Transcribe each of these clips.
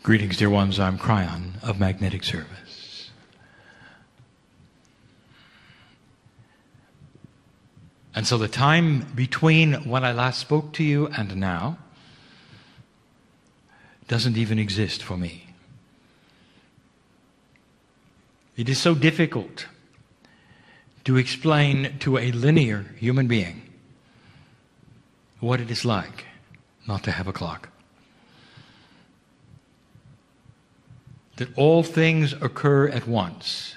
Greetings, dear ones. I'm Kryon of Magnetic Service. And so the time between when I last spoke to you and now doesn't even exist for me. It is so difficult to explain to a linear human being what it is like not to have a clock. That all things occur at once.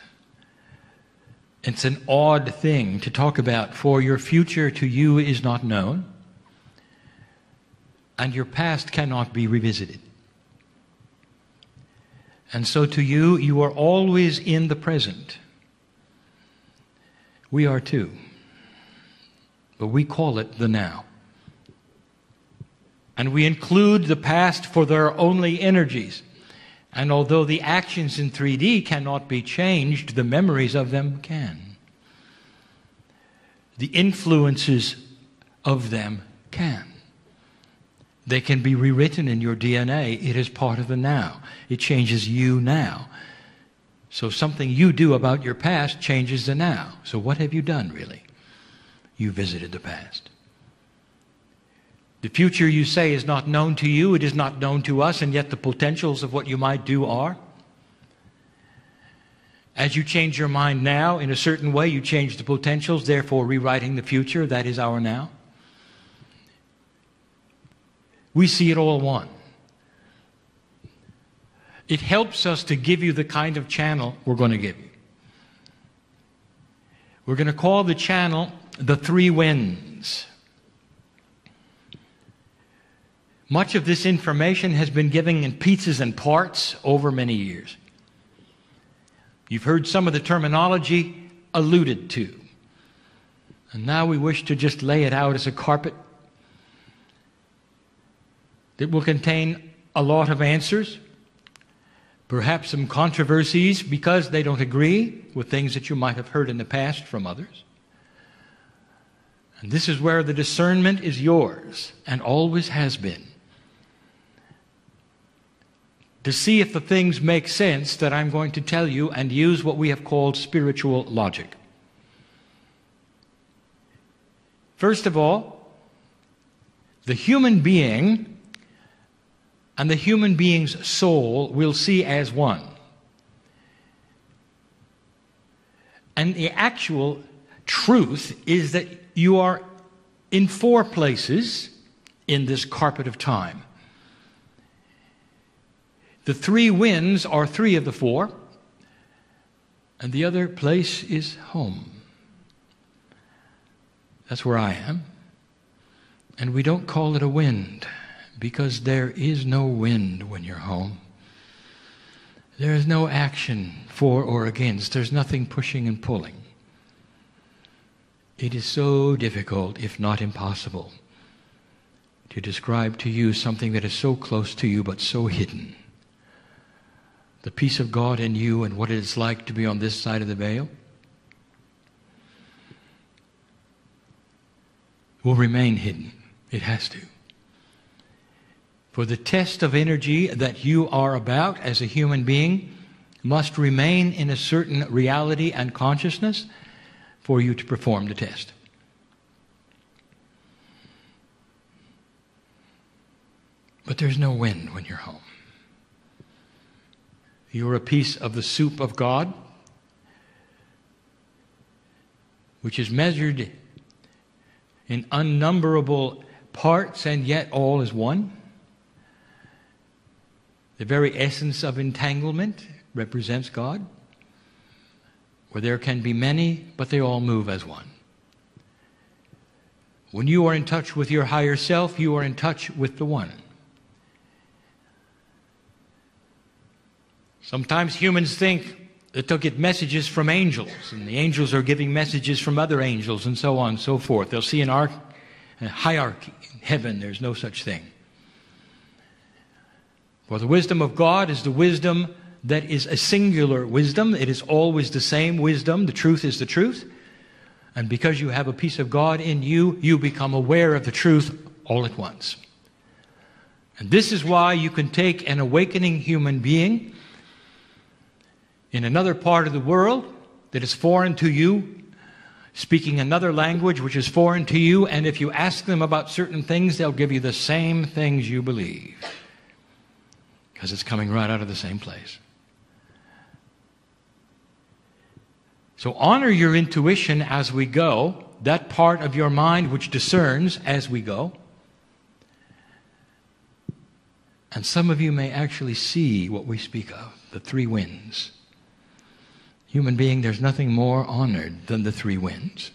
It's an odd thing to talk about, for your future to you is not known, and your past cannot be revisited. And so to you, you are always in the present. We are too. But we call it the now. And we include the past, for there are only energies. And although the actions in 3D cannot be changed, the memories of them can. The influences of them can. They can be rewritten in your DNA. It is part of the now. It changes you now. So something you do about your past changes the now. So what have you done, really? You visited the past. The future, you say, is not known to you, it is not known to us, and yet the potentials of what you might do are. As you change your mind now, in a certain way, you change the potentials, therefore rewriting the future. That is our now. We see it all one. It helps us to give you the kind of channel we're going to give you. We're going to call the channel the three winds. Much of this information has been given in pieces and parts over many years. You've heard some of the terminology alluded to. And now we wish to just lay it out as a carpet that will contain a lot of answers, perhaps some controversies because they don't agree with things that you might have heard in the past from others. And this is where the discernment is yours and always has been. To see if the things make sense that I'm going to tell you, and use what we have called spiritual logic. First of all, the human being and the human being's soul will see as one. And the actual truth is that you are in four places in this carpet of time. The three winds are three of the four, and the other place is home. That's where I am. And we don't call it a wind, because there is no wind when you're home. There is no action for or against. There's nothing pushing and pulling. It is so difficult, if not impossible, to describe to you something that is so close to you but so hidden. The peace of God in you and what it is like to be on this side of the veil will remain hidden. It has to. For the test of energy that you are about as a human being must remain in a certain reality and consciousness for you to perform the test. But there's no wind when you're home. You're a piece of the soup of God, which is measured in unnumberable parts, and yet all is one. The very essence of entanglement represents God, where there can be many, but they all move as one. When you are in touch with your higher self, you are in touch with the one. Sometimes humans think that they'll get messages from angels, and the angels are giving messages from other angels, and so on and so forth. They'll see a hierarchy. In heaven, there's no such thing. For the wisdom of God is the wisdom that is a singular wisdom. It is always the same wisdom. The truth is the truth. And because you have a piece of God in you, you become aware of the truth all at once. And this is why you can take an awakening human being in another part of the world that is foreign to you, speaking another language which is foreign to you, and if you ask them about certain things, they'll give you the same things you believe, because it's coming right out of the same place. So honor your intuition as we go, that part of your mind which discerns as we go. And some of you may actually see what we speak of, the three winds. Human being, there's nothing more honored than the three winds.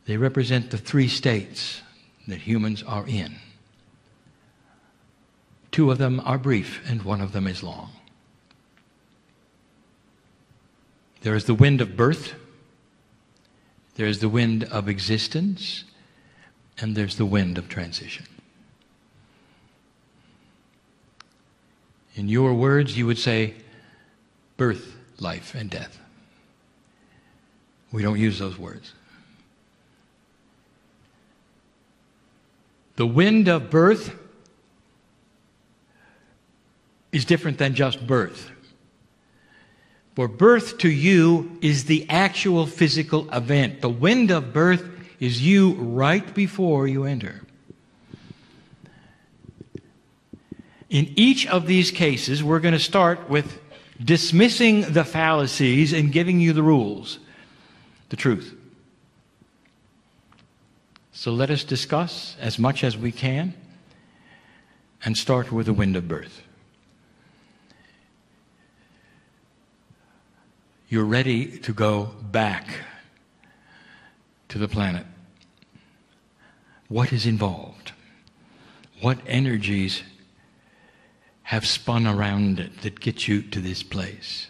They represent the three states that humans are in. Two of them are brief and one of them is long. There is the wind of birth, there is the wind of existence, and there's the wind of transition. In your words, you would say birth, life, and death. We don't use those words. The wind of birth is different than just birth. For birth to you is the actual physical event. The wind of birth is you right before you enter. In each of these cases, we're going to start with dismissing the fallacies and giving you the rules, the truth. So let us discuss as much as we can and start with the wind of birth. You're ready to go back to the planet. What is involved? What energies have spun around it that get you to this place?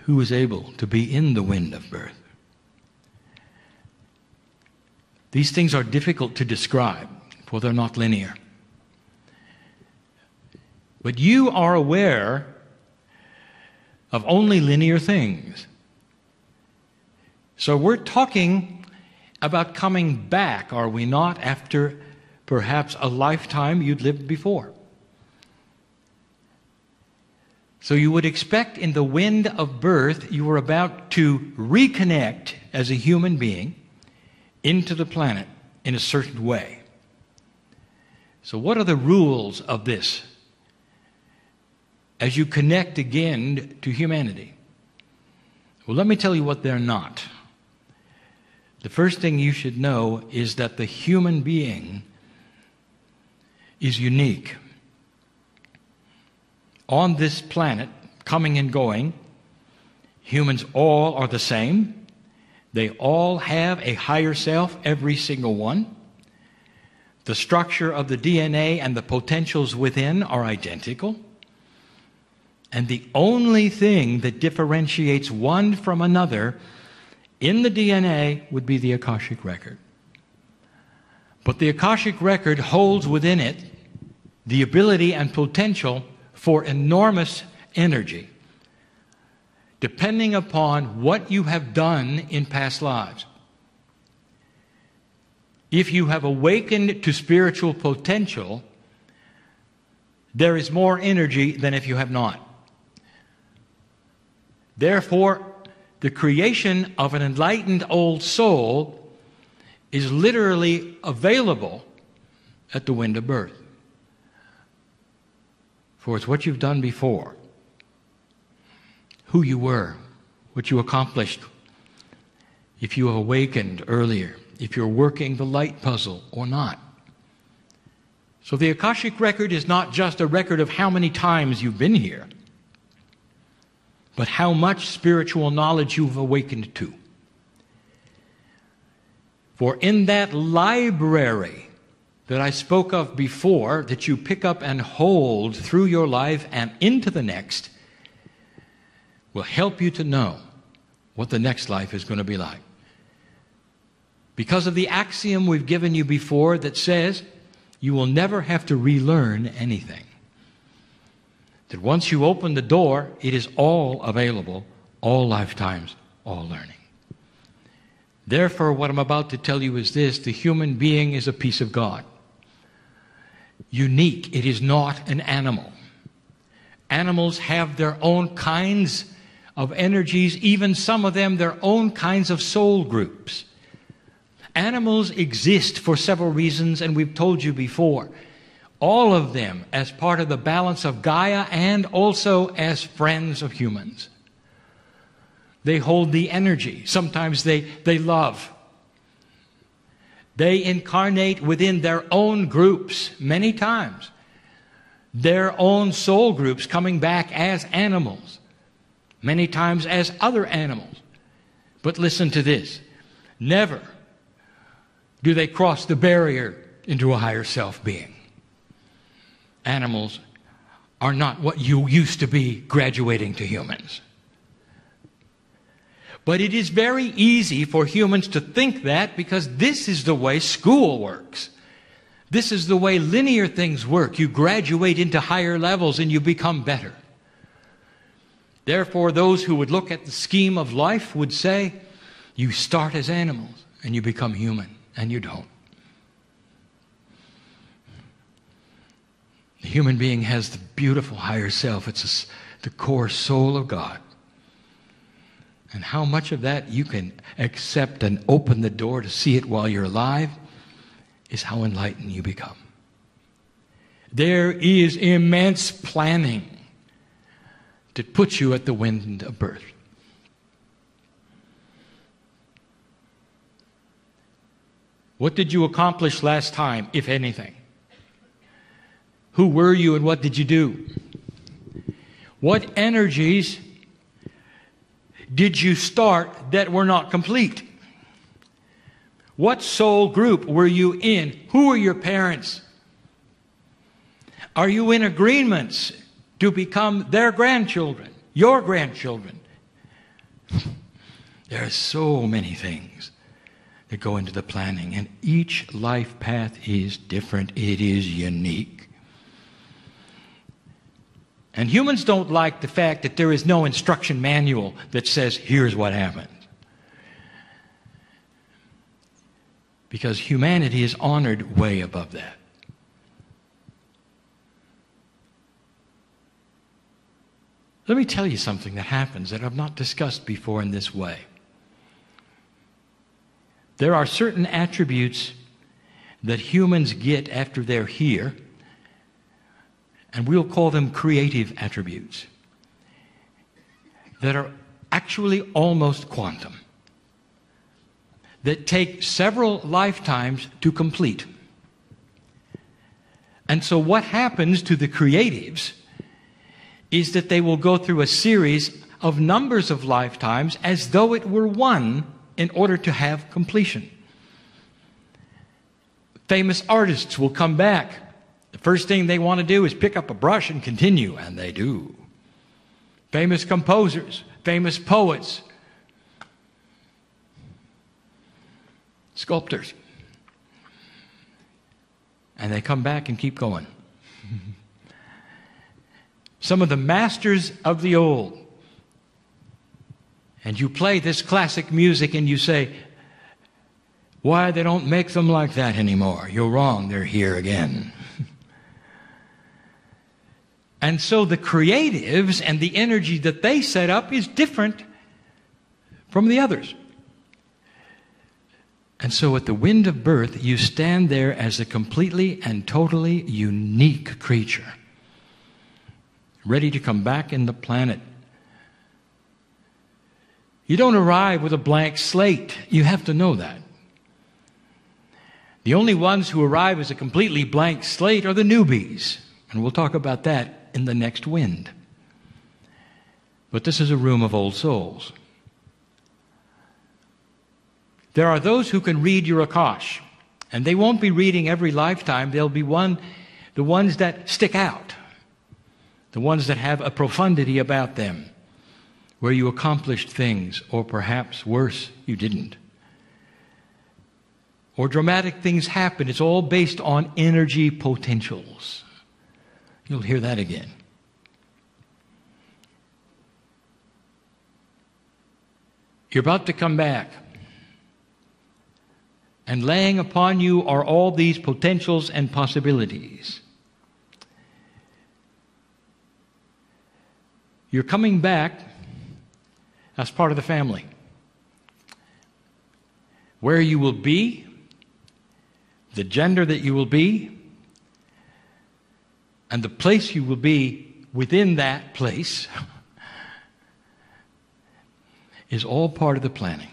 Who is able to be in the wind of birth? These things are difficult to describe, for they're not linear. But you are aware of only linear things. So we're talking about coming back, are we not, after perhaps a lifetime you'd lived before. So you would expect in the wind of birth you were about to reconnect as a human being into the planet in a certain way. So what are the rules of this as you connect again to humanity? Well, let me tell you what they're not. The first thing you should know is that the human being is unique. On this planet, coming and going, humans all are the same. They all have a higher self, every single one. The structure of the DNA and the potentials within are identical. And the only thing that differentiates one from another in the DNA would be the Akashic record. But the Akashic record holds within it the ability and potential for enormous energy, depending upon what you have done in past lives. If you have awakened to spiritual potential, there is more energy than if you have not. Therefore, the creation of an enlightened old soul is literally available at the wind of birth. For it's what you've done before, who you were, what you accomplished, if you awakened earlier, if you're working the light puzzle or not. So the Akashic record is not just a record of how many times you've been here, but how much spiritual knowledge you've awakened to. For in that library that I spoke of before, that you pick up and hold through your life and into the next, will help you to know what the next life is going to be like. Because of the axiom we've given you before that says you will never have to relearn anything. That once you open the door, it is all available, all lifetimes, all learning. Therefore, what I'm about to tell you is this: the human being is a piece of God. unique. It is not an animal. Animals have their own kinds of energies, even some of them their own kinds of soul groups. Animals exist for several reasons, and we've told you before. All of them as part of the balance of Gaia and also as friends of humans. They hold the energy. Sometimes they love. They incarnate within their own groups many times. Their own soul groups coming back as animals. Many times as other animals. But listen to this. Never do they cross the barrier into a higher self being. Animals are not what you used to be graduating to humans. But it is very easy for humans to think that because this is the way school works. This is the way linear things work. You graduate into higher levels and you become better. Therefore, those who would look at the scheme of life would say, you start as animals and you become human, and you don't. The human being has the beautiful higher self. It's the core soul of God. And how much of that you can accept and open the door to see it while you're alive is how enlightened you become. There is immense planning to put you at the wind of birth. What did you accomplish last time, if anything? Who were you and what did you do? What energies did you start that were not complete? What soul group were you in? Who are your parents? Are you in agreements to become their grandchildren, your grandchildren? There are so many things that go into the planning, and each life path is different. It is unique. And humans don't like the fact that there is no instruction manual that says, here's what happens. Because humanity is honored way above that. Let me tell you something that happens that I've not discussed before in this way. There are certain attributes that humans get after they're here, and we'll call them creative attributes, that are actually almost quantum, that take several lifetimes to complete. And so what happens to the creatives is that they will go through a series of numbers of lifetimes as though it were one in order to have completion. Famous artists will come back. The first thing they want to do is pick up a brush and continue, and they do. Famous composers, famous poets, sculptors. And they come back and keep going. Some of the masters of the old. And you play this classic music and you say, why they don't make them like that anymore? You're wrong, they're here again. And so the creatives and the energy that they set up is different from the others. And so at the wind of birth, you stand there as a completely and totally unique creature, ready to come back in the planet. You don't arrive with a blank slate. You have to know that. The only ones who arrive as a completely blank slate are the newbies. And we'll talk about that in the next wind. But this is a room of old souls. There are those who can read your Akash, and they won't be reading every lifetime. They'll be the ones that stick out, the ones that have a profundity about them, where you accomplished things, or perhaps worse, you didn't. Or dramatic things happen. It's all based on energy potentials. You'll hear that again. You're about to come back. And laying upon you are all these potentials and possibilities. You're coming back as part of the family. Where you will be, the gender that you will be, and the place you will be within that place is all part of the planning.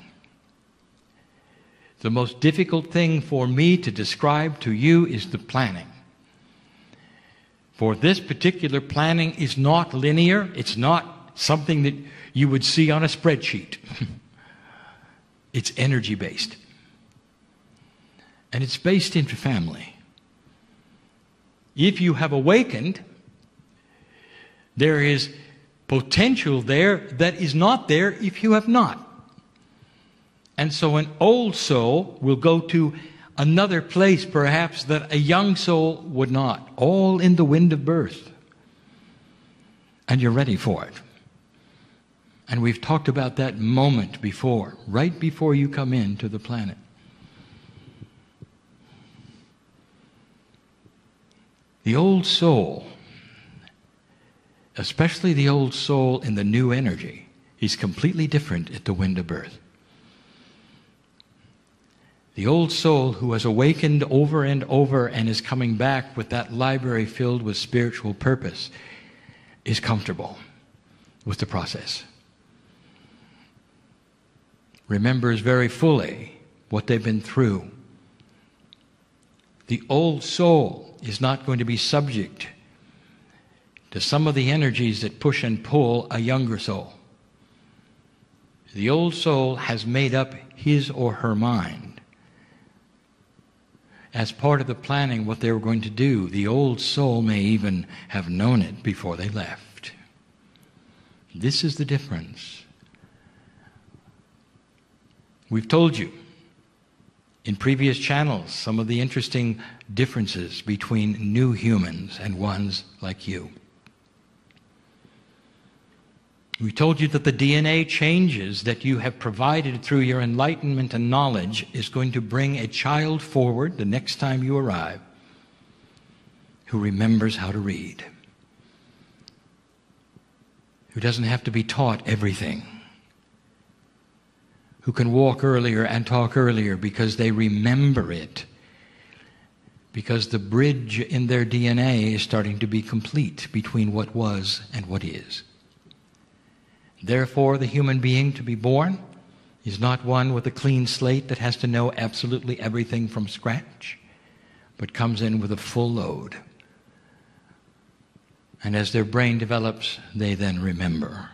The most difficult thing for me to describe to you is the planning. For this particular planning is not linear. It's not something that you would see on a spreadsheet. It's energy-based. And it's based into family. If you have awakened, there is potential there that is not there if you have not. And so an old soul will go to another place perhaps that a young soul would not. All in the wind of birth. And you're ready for it. And we've talked about that moment before, right before you come into the planet. The old soul, especially the old soul in the new energy, is completely different at the wind of birth. The old soul who has awakened over and over and is coming back with that library filled with spiritual purpose is comfortable with the process. Remembers very fully what they've been through. The old soul is not going to be subject to some of the energies that push and pull a younger soul. The old soul has made up his or her mind. As part of the planning what they were going to do, the old soul may even have known it before they left. This is the difference. We've told you in previous channels some of the interesting differences between new humans and ones like you. We told you that the DNA changes that you have provided through your enlightenment and knowledge is going to bring a child forward the next time you arrive who remembers how to read, who doesn't have to be taught everything, who can walk earlier and talk earlier because they remember it, because the bridge in their DNA is starting to be complete between what was and what is. Therefore, the human being to be born is not one with a clean slate that has to know absolutely everything from scratch, but comes in with a full load. And as their brain develops, they then remember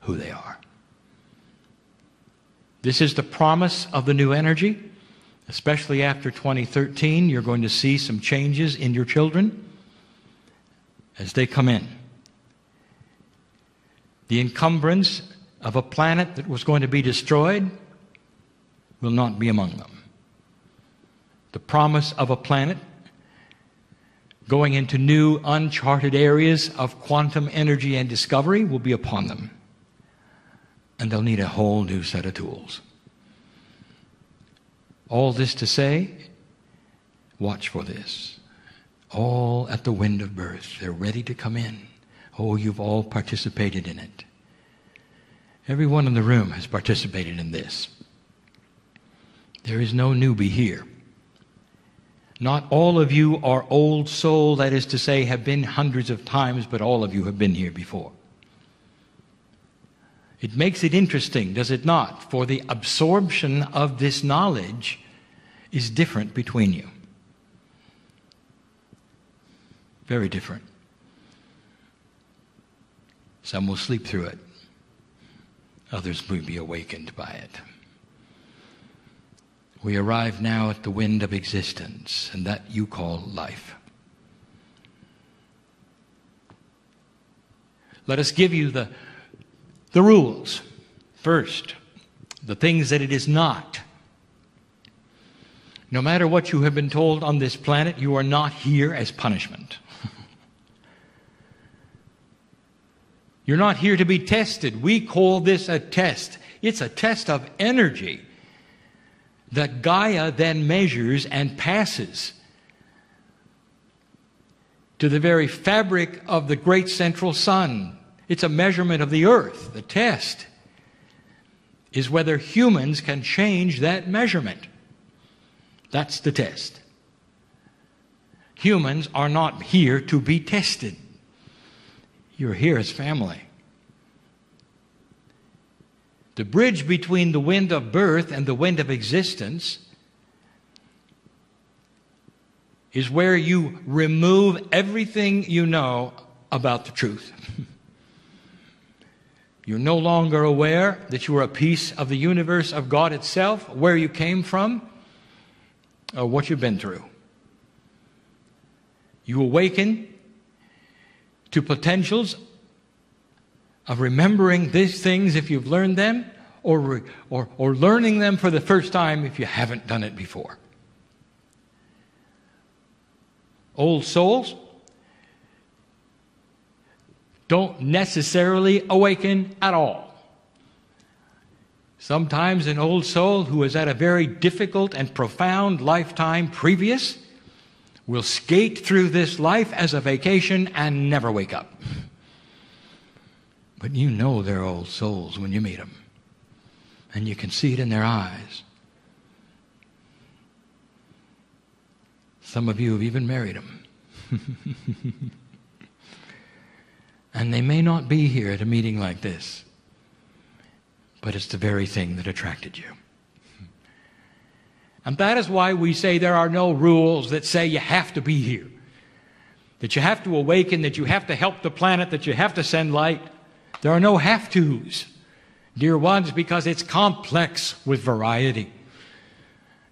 who they are. This is the promise of the new energy. Especially after 2013, you're going to see some changes in your children as they come in. The encumbrance of a planet that was going to be destroyed will not be among them. The promise of a planet going into new uncharted areas of quantum energy and discovery will be upon them. And they'll need a whole new set of tools. All this to say, watch for this. All at the wind of birth. They're ready to come in. Oh, you've all participated in it. Everyone in the room has participated in this. There is no newbie here. Not all of you are old soul, that is to say, have been hundreds of times, but all of you have been here before. It makes it interesting, does it not? For the absorption of this knowledge is different between you. Very different. Some will sleep through it. Others will be awakened by it. We arrive now at the wind of existence, and that you call life. Let us give you the rules. First, the things that it is not. No matter what you have been told on this planet, you are not here as punishment. You're not here to be tested. We call this a test. It's a test of energy that Gaia then measures and passes to the very fabric of the great central sun It's a measurement of the earth. The test is whether humans can change that measurement. That's the test. Humans are not here to be tested. You're here as family. The bridge between the wind of birth and the wind of existence is where you remove everything you know about the truth. You're no longer aware that you are a piece of the universe of God itself, where you came from, or what you've been through. You awaken to potentials of remembering these things if you've learned them, or learning them for the first time if you haven't done it before. Old souls don't necessarily awaken at all. Sometimes an old soul who has had a very difficult and profound lifetime previous will skate through this life as a vacation and never wake up. But you know they're old souls when you meet them. And you can see it in their eyes. Some of you have even married them. And they may not be here at a meeting like this, but it's the very thing that attracted you. And that is why we say there are no rules that say you have to be here, that you have to awaken, that you have to help the planet, that you have to send light. There are no have-tos, dear ones, because it's complex with variety.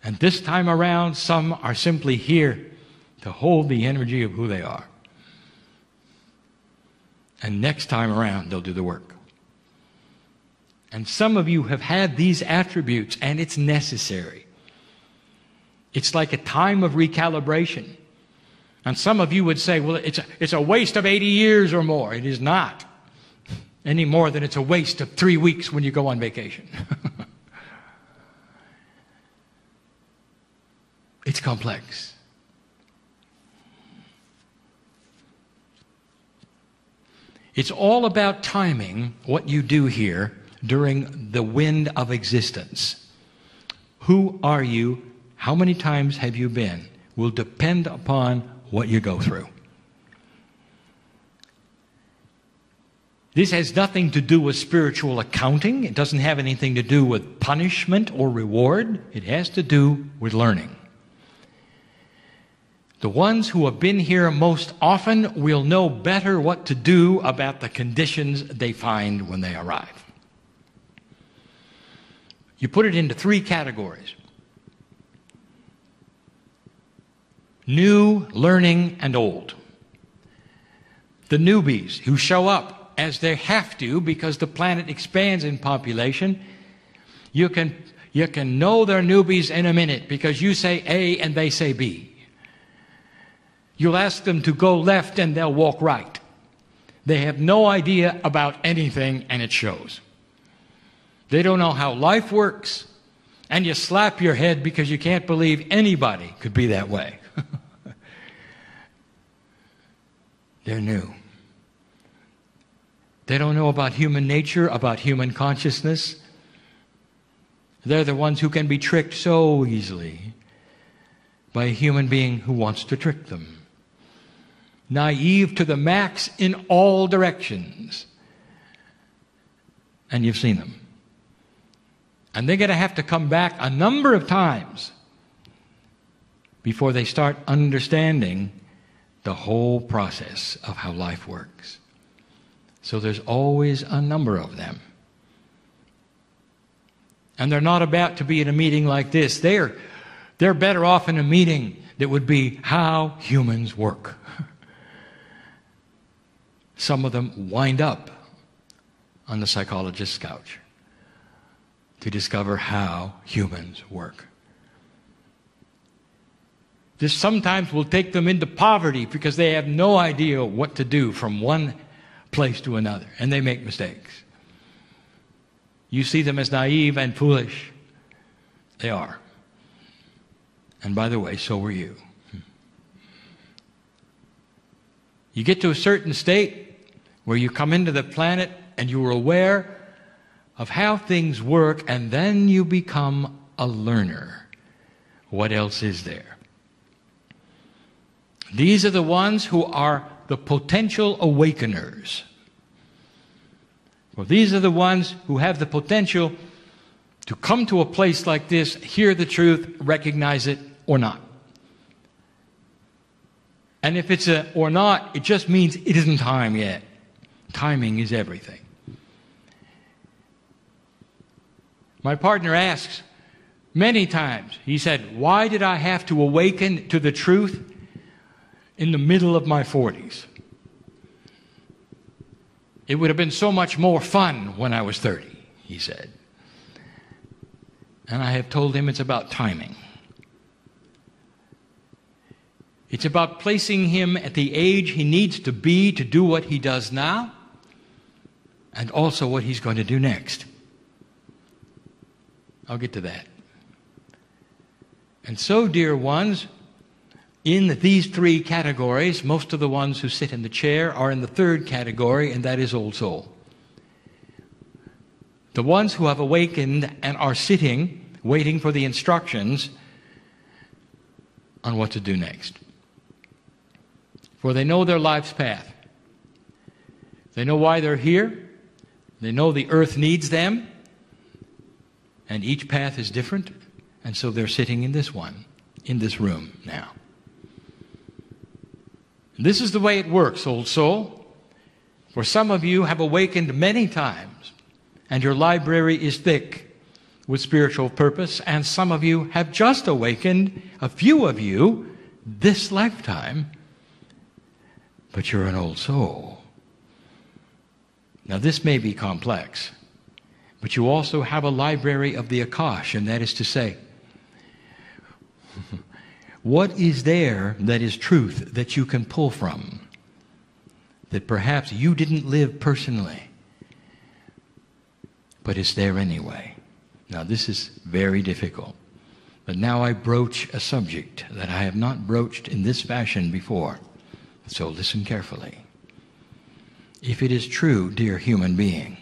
And this time around, some are simply here to hold the energy of who they are. And next time around, they'll do the work. And some of you have had these attributes, and it's necessary. It's like a time of recalibration. And some of you would say, well, it's a waste of 80 years or more. It is not. Any more than it's a waste of 3 weeks when you go on vacation. It's complex. It's all about timing what you do here during the wind of existence. Who are you? How many times have you been? Will depend upon what you go through. This has nothing to do with spiritual accounting. It doesn't have anything to do with punishment or reward. It has to do with learning. The ones who have been here most often will know better what to do about the conditions they find when they arrive. You put it into 3 categories: new, learning, and old. The newbies who show up as they have to because the planet expands in population, you can know they're newbies in a minute because you say A and they say B. You'll ask them to go left and they'll walk right. They have no idea about anything, and it shows. They don't know how life works, and you slap your head because you can't believe anybody could be that way. They're new. They don't know about human nature, about human consciousness. They're the ones who can be tricked so easily by a human being who wants to trick them. Naive to the max in all directions. And you've seen them. And they're going to have to come back a number of times before they start understanding the whole process of how life works. So there's always a number of them. And they're not about to be in a meeting like this. They're better off in a meeting that would be how humans work. Some of them wind up on the psychologist's couch to discover how humans work. This sometimes will take them into poverty because they have no idea what to do from one place to another, and they make mistakes. You see them as naive and foolish. They are. And by the way, so were you. You get to a certain state where you come into the planet and you are aware of how things work, and then you become a learner. What else is there? These are the ones who are the potential awakeners. Well, these are the ones who have the potential to come to a place like this, hear the truth, recognize it or not. And if it's a or not, it just means it isn't time yet. Timing is everything. My partner asks many times, he said, why did I have to awaken to the truth in the middle of my 40s? It would have been so much more fun when I was 30, he said. And I have told him it's about timing. It's about placing him at the age he needs to be to do what he does now, and also what he's going to do next. I'll get to that. And so, dear ones, in these three categories, most of the ones who sit in the chair are in the third category, and that is old soul. The ones who have awakened and are sitting, waiting for the instructions on what to do next. For they know their life's path. They know why they're here. They know the earth needs them. And each path is different. And so they're sitting in this one, in this room now. This is the way it works, old soul. For some of you have awakened many times, and your library is thick with spiritual purpose, and some of you have just awakened, a few of you, this lifetime, but you're an old soul. Now this may be complex, but you also have a library of the Akash, and that is to say, what is there that is truth that you can pull from, that perhaps you didn't live personally, but it's there anyway? Now this is very difficult, but now I broach a subject that I have not broached in this fashion before, so listen carefully. If it is true, dear human being,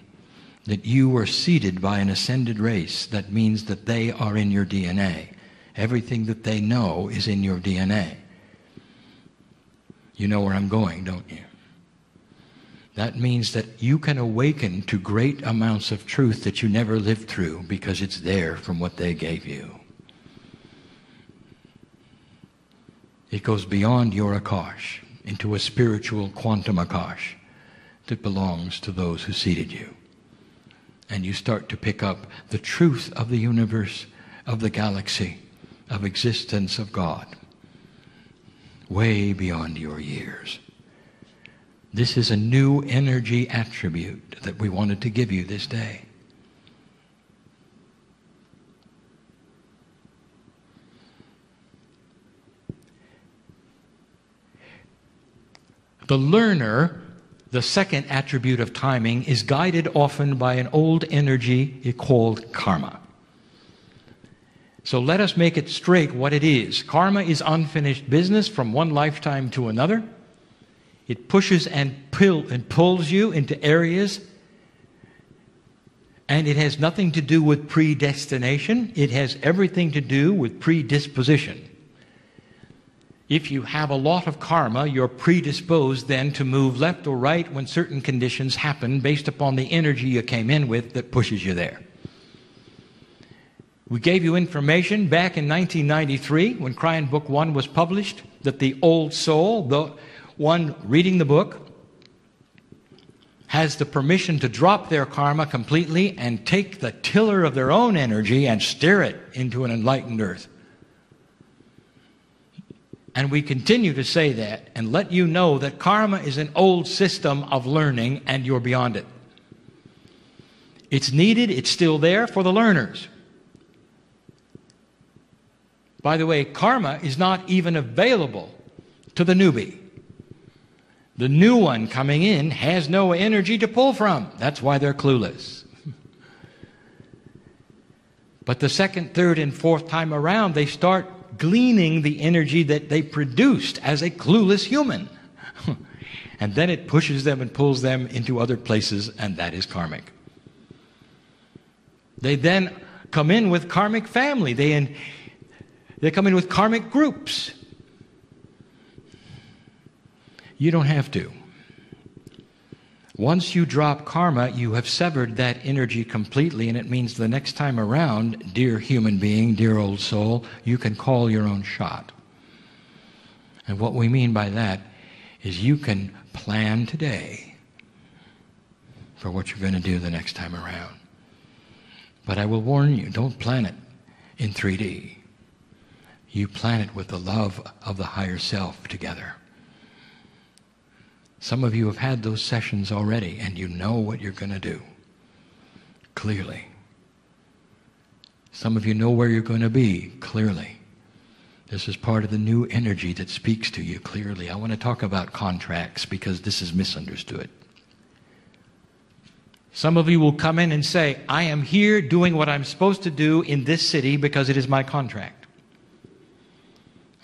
that you were seeded by an ascended race, that means that they are in your DNA. Everything that they know is in your DNA. You know where I'm going, don't you? That means that you can awaken to great amounts of truth that you never lived through because it's there from what they gave you. It goes beyond your Akash into a spiritual quantum Akash that belongs to those who seeded you. And you start to pick up the truth of the universe, of the galaxy, of existence of God, way beyond your years. This is a new energy attribute that we wanted to give you this day. The learner, the second attribute of timing, is guided often by an old energy called karma. So let us make it straight what it is. Karma is unfinished business from one lifetime to another. It pushes and pulls you into areas, and it has nothing to do with predestination. It has everything to do with predisposition. If you have a lot of karma, you're predisposed then to move left or right when certain conditions happen based upon the energy you came in with that pushes you there. We gave you information back in 1993 when Kryon Book 1 was published that the old soul, the one reading the book, has the permission to drop their karma completely and take the tiller of their own energy and steer it into an enlightened earth. And we continue to say that and let you know that karma is an old system of learning and you're beyond it. It's needed, it's still there for the learners. By the way, karma is not even available to the newbie. The new one coming in has no energy to pull from. That's why they're clueless. But the second, third, and fourth time around, they start gleaning the energy that they produced as a clueless human. And then it pushes them and pulls them into other places, and that is karmic. They then come in with karmic family. They come in with karmic groups. You don't have to. Once you drop karma, you have severed that energy completely, and it means the next time around, dear human being, dear old soul, you can call your own shot. And what we mean by that is you can plan today for what you're going to do the next time around. But I will warn you, don't plan it in 3D. You plan it with the love of the higher self together. Some of you have had those sessions already, and you know what you're going to do, clearly. Some of you know where you're going to be, clearly. This is part of the new energy that speaks to you clearly. I want to talk about contracts because this is misunderstood. Some of you will come in and say, I am here doing what I'm supposed to do in this city because it is my contract.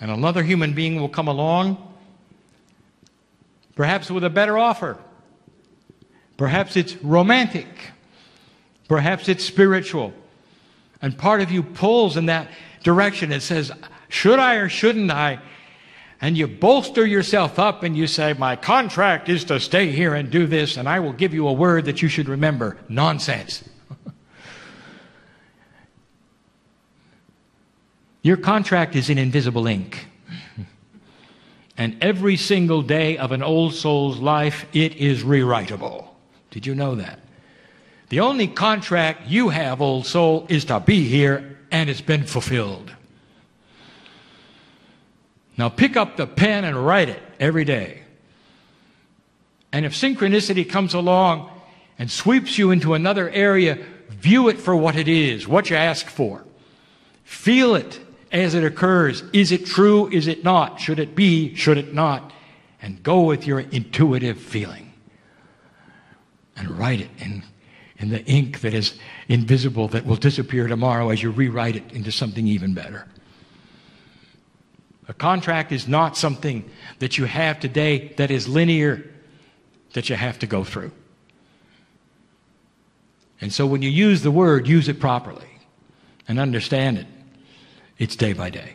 And another human being will come along, perhaps with a better offer. Perhaps it's romantic. Perhaps it's spiritual. And part of you pulls in that direction and says, should I or shouldn't I? And you bolster yourself up and you say, my contract is to stay here and do this, and I will give you a word that you should remember. Nonsense. Your contract is in invisible ink. And every single day of an old soul's life, it is rewritable. Did you know that? The only contract you have, old soul, is to be here, and it's been fulfilled. Now pick up the pen and write it every day. And if synchronicity comes along and sweeps you into another area, view it for what it is, what you ask for. Feel it as it occurs. Is it true? Is it not? Should it be? Should it not? And go with your intuitive feeling. And write it in the ink that is invisible, that will disappear tomorrow as you rewrite it into something even better. A contract is not something that you have today that is linear, that you have to go through. And so when you use the word, use it properly and understand it. It's day by day.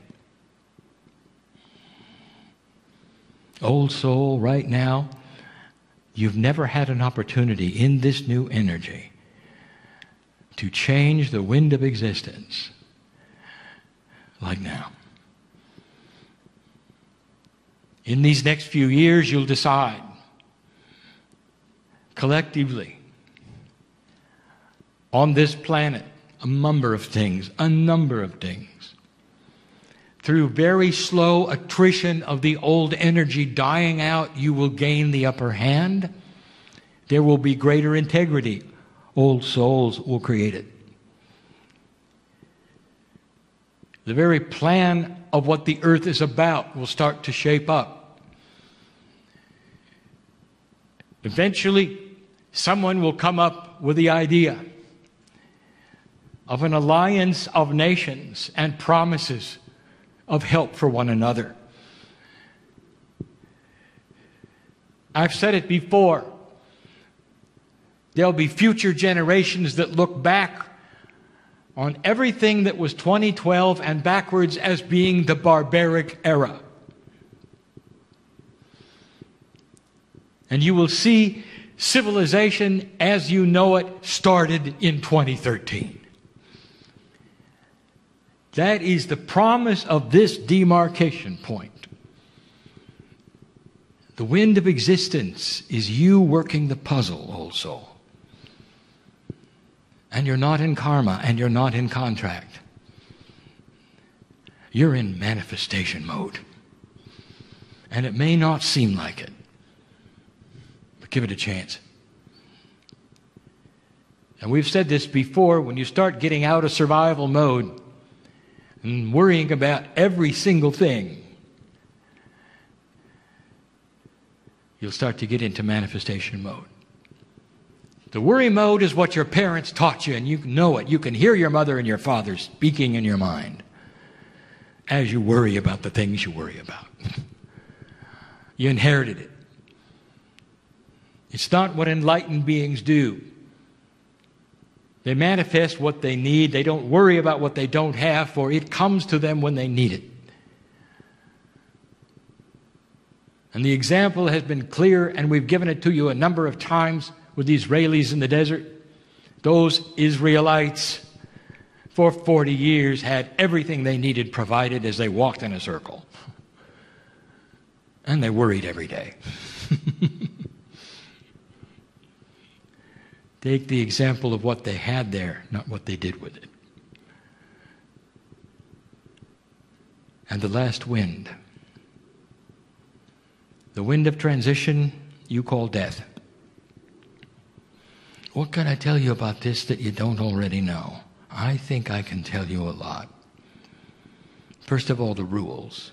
Old soul, right now, you've never had an opportunity in this new energy to change the wind of existence like now. In these next few years, you'll decide collectively on this planet a number of things. Through very slow attrition of the old energy dying out, you will gain the upper hand. There will be greater integrity. Old souls will create it. The very plan of what the earth is about will start to shape up. Eventually, someone will come up with the idea of an alliance of nations and promises of help for one another. I've said it before. There'll be future generations that look back on everything that was 2012 and backwards as being the barbaric era. And you will see civilization as you know it started in 2013. That is the promise of this demarcation point. The wind of existence is you working the puzzle, old soul. And you're not in karma, and you're not in contract. You're in manifestation mode. And it may not seem like it, but give it a chance. And we've said this before, when you start getting out of survival mode and worrying about every single thing, you'll start to get into manifestation mode. The worry mode is what your parents taught you, and you know it. You can hear your mother and your father speaking in your mind as you worry about the things you worry about. You inherited it. It's not what enlightened beings do. They manifest what they need. They don't worry about what they don't have, for it comes to them when they need it. And the example has been clear, and we've given it to you a number of times with the Israelis in the desert. Those Israelites, for 40 years, had everything they needed provided as they walked in a circle. And they worried every day. Take the example of what they had there, not what they did with it. And the last wind. The wind of transition you call death. What can I tell you about this that you don't already know? I think I can tell you a lot. First of all, the rules.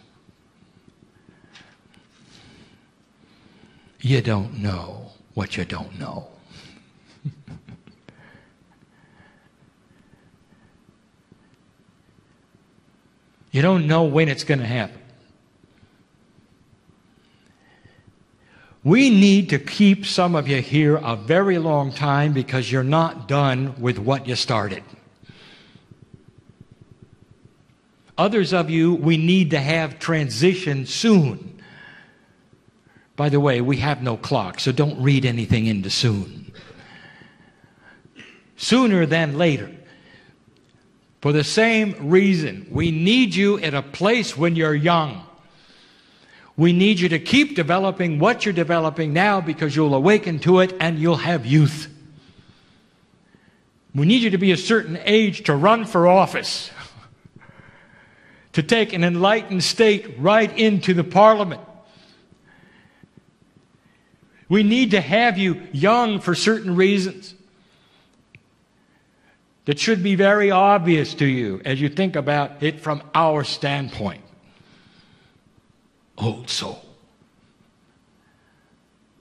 You don't know what you don't know. You don't know when it's going to happen. We need to keep some of you here a very long time because you're not done with what you started. Others of you, we need to have transition soon. By the way, we have no clock, so don't read anything into soon. Sooner than later. For the same reason, we need you at a place when you're young. We need you to keep developing what you're developing now because you'll awaken to it and you'll have youth. We need you to be a certain age to run for office, to take an enlightened state right into the parliament. We need to have you young for certain reasons that should be very obvious to you as you think about it from our standpoint. Old soul.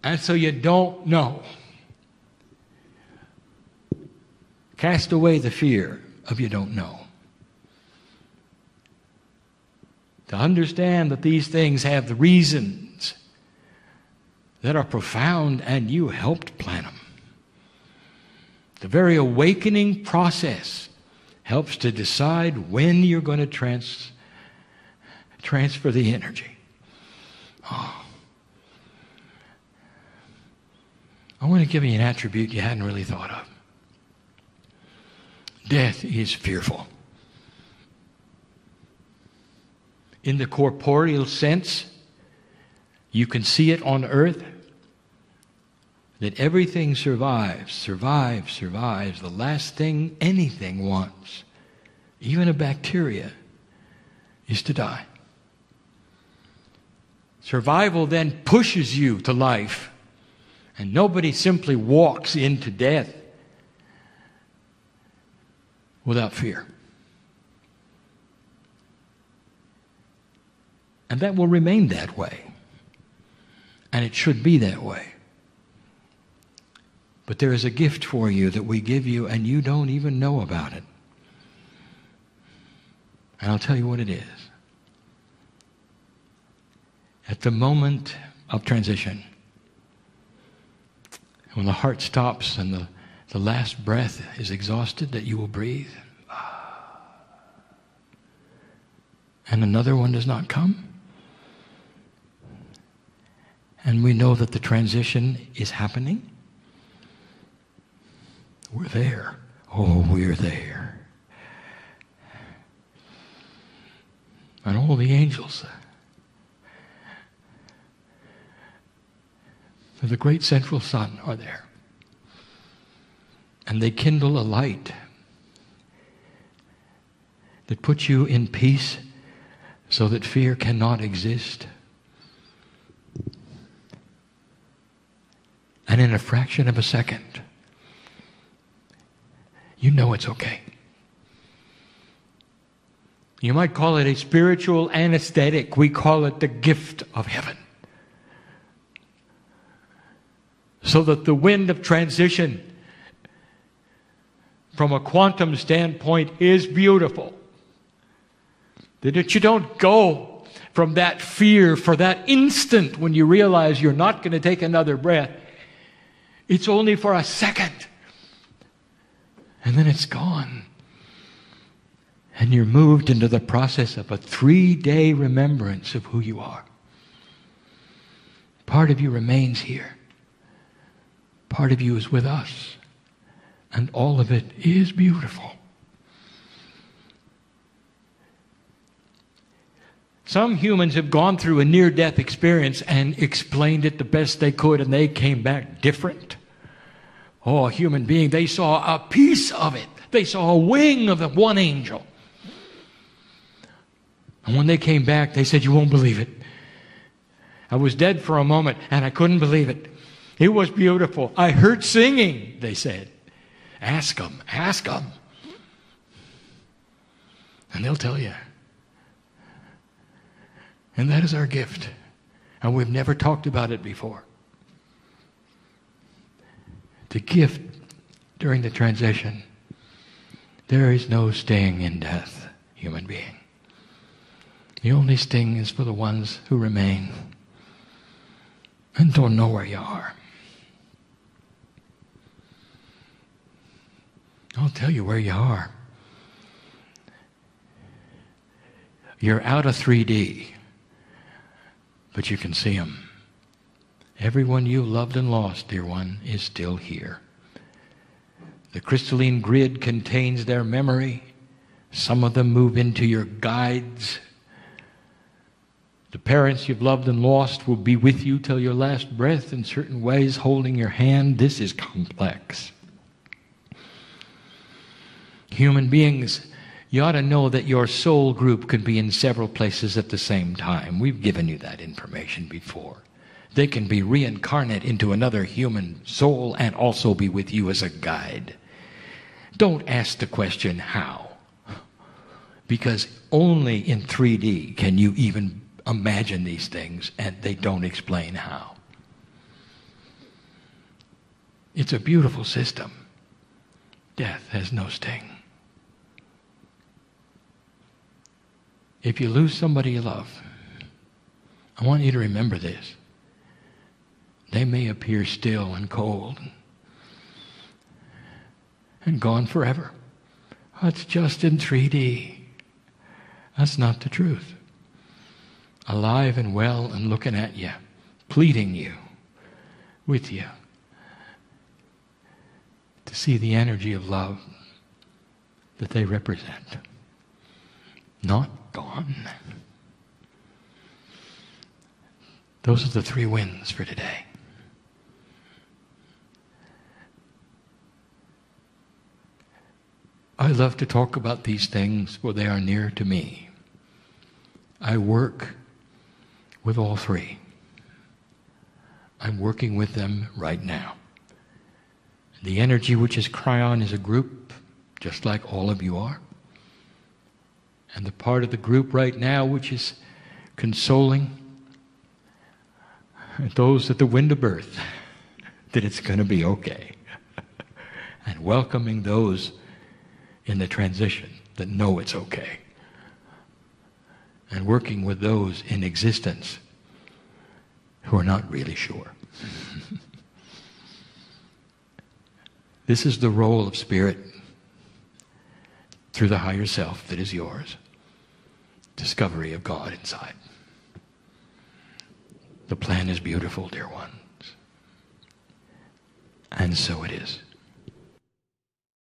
And so you don't know. Cast away the fear of you don't know. To understand that these things have the reasons that are profound and you helped plan them. The very awakening process helps to decide when you're going to transfer the energy. Oh. I want to give you an attribute you hadn't really thought of. Death is fearful. In the corporeal sense, you can see it on earth, that everything survives. The last thing anything wants, even a bacteria, is to die. Survival then pushes you to life, and nobody simply walks into death without fear. And that will remain that way. And it should be that way. But there is a gift for you that we give you and you don't even know about it. And I'll tell you what it is. At the moment of transition, when the heart stops and the last breath is exhausted that you will breathe, and another one does not come, and we know that the transition is happening, we're there. Oh, we're there. And all the angels of the great central sun are there. And they kindle a light that puts you in peace so that fear cannot exist. And in a fraction of a second, you know it's okay. You might call it a spiritual anesthetic. We call it the gift of heaven. So that the wind of transition from a quantum standpoint is beautiful. That you don't go from that fear for that instant when you realize you're not going to take another breath. It's only for a second. And then it's gone. And you're moved into the process of a 3-day remembrance of who you are. Part of you remains here. Part of you is with us. And all of it is beautiful. Some humans have gone through a near-death experience and explained it the best they could, and they came back different. Oh, a human being, they saw a piece of it. They saw a wing of the one angel. And when they came back, they said, "You won't believe it. I was dead for a moment, and I couldn't believe it. It was beautiful. I heard singing," they said. Ask them. Ask them. And they'll tell you. And that is our gift. And we've never talked about it before. The gift during the transition. There is no sting in death, human being. The only sting is for the ones who remain and don't know where you are. I'll tell you where you are. You're out of 3D, but you can see them. Everyone you loved and lost, dear one, is still here. The crystalline grid contains their memory. Some of them move into your guides. The parents you've loved and lost will be with you till your last breath in certain ways, holding your hand. This is complex. Human beings, you ought to know that your soul group can be in several places at the same time. We've given you that information before. They can be reincarnate into another human soul and also be with you as a guide. Don't ask the question, how? Because only in 3D can you even imagine these things, and they don't explain how. It's a beautiful system. Death has no sting. If you lose somebody you love, I want you to remember this. They may appear still and cold and gone forever. That's just in 3D. That's not the truth. Alive and well and looking at you, pleading you, with you, to see the energy of love that they represent. Not gone. Those are the 3 wins for today. I love to talk about these things, for they are near to me. I work with all 3. I'm working with them right now. The energy which is Kryon is a group, just like all of you are. And the part of the group right now which is consoling those at the wind of birth that it's going to be okay. And welcoming those in the transition that know it's okay. And working with those in existence who are not really sure. This is the role of spirit through the higher self that is yours. Discovery of God inside. The plan is beautiful, dear ones. And so it is.